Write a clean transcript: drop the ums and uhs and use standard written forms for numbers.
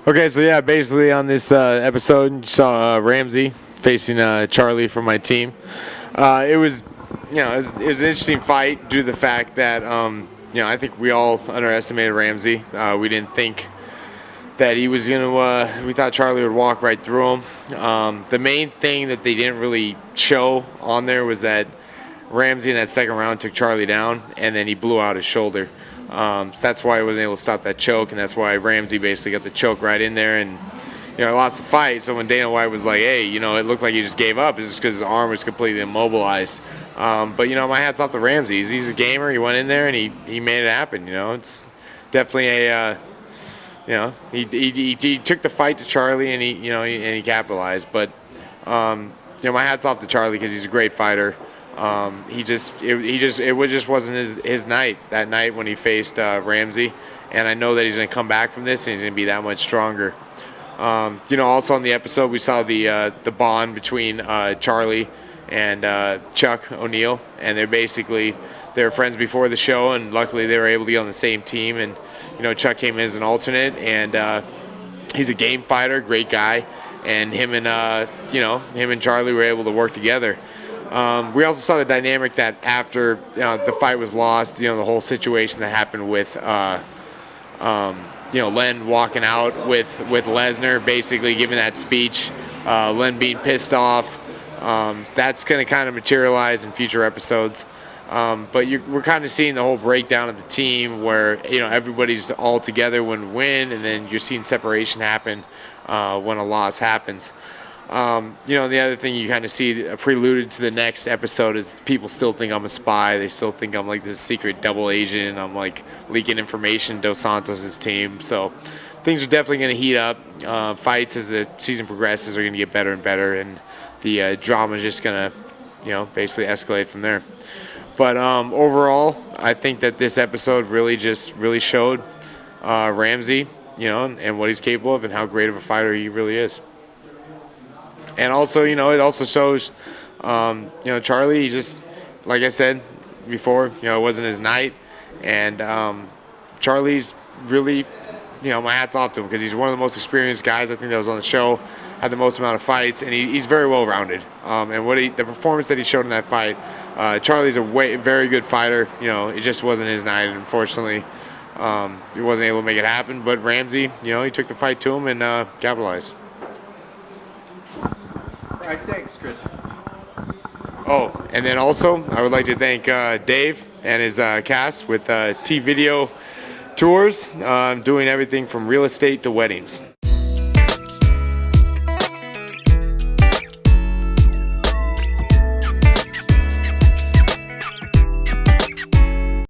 Okay, so yeah, basically on this episode, you saw Ramsey facing Charlie from my team. It was, it was an interesting fight due to the fact that, I think we all underestimated Ramsey. We didn't think that he was gonna. We thought Charlie would walk right through him. The main thing that they didn't really show on there was that Ramsey in that second round took Charlie down, and then he blew out his shoulder. So that's why he wasn't able to stop that choke, and that's why Ramsey basically got the choke right in there and lost the fight. So when Dana White was like, "Hey, it looked like he just gave up," it's just because his arm was completely immobilized. But my hat's off to Ramsey. He's a gamer. He went in there and he made it happen. It's definitely a he took the fight to Charlie and he capitalized. But my hat's off to Charlie because he's a great fighter. It just wasn't his night that night when he faced Ramsey, and I know that he's going to come back from this and he's going to be that much stronger. Also on the episode we saw the bond between Charlie and Chuck O'Neal, and they were friends before the show, and luckily they were able to get on the same team. And Chuck came in as an alternate, and he's a game fighter, great guy, and him and Charlie were able to work together. We also saw the dynamic that after the fight was lost, the whole situation that happened with Len walking out with Lesnar, basically giving that speech, Len being pissed off. That's going to kind of materialize in future episodes. But we're kind of seeing the whole breakdown of the team where everybody's all together when we win, and then you're seeing separation happen when a loss happens. The other thing you kind of see preluded to the next episode is people still think I'm a spy. They still think I'm like this secret double agent. I'm like leaking information to Dos Santos' team. So things are definitely going to heat up. Fights as the season progresses are going to get better and better, and the drama is just going to, basically escalate from there. But overall, I think that this episode really showed Ramsey, and what he's capable of and how great of a fighter he really is. And also, it also shows, Charlie, he just, like I said before, it wasn't his night. And Charlie's really, my hat's off to him because he's one of the most experienced guys I think that was on the show, had the most amount of fights, and he's very well-rounded. And the performance that he showed in that fight, Charlie's a very good fighter. It just wasn't his night, and unfortunately, he wasn't able to make it happen. But Ramsey, he took the fight to him and capitalized. All right, thanks, Chris. Oh, and then also, I would like to thank Dave and his cast with TVideoTours, doing everything from real estate to weddings.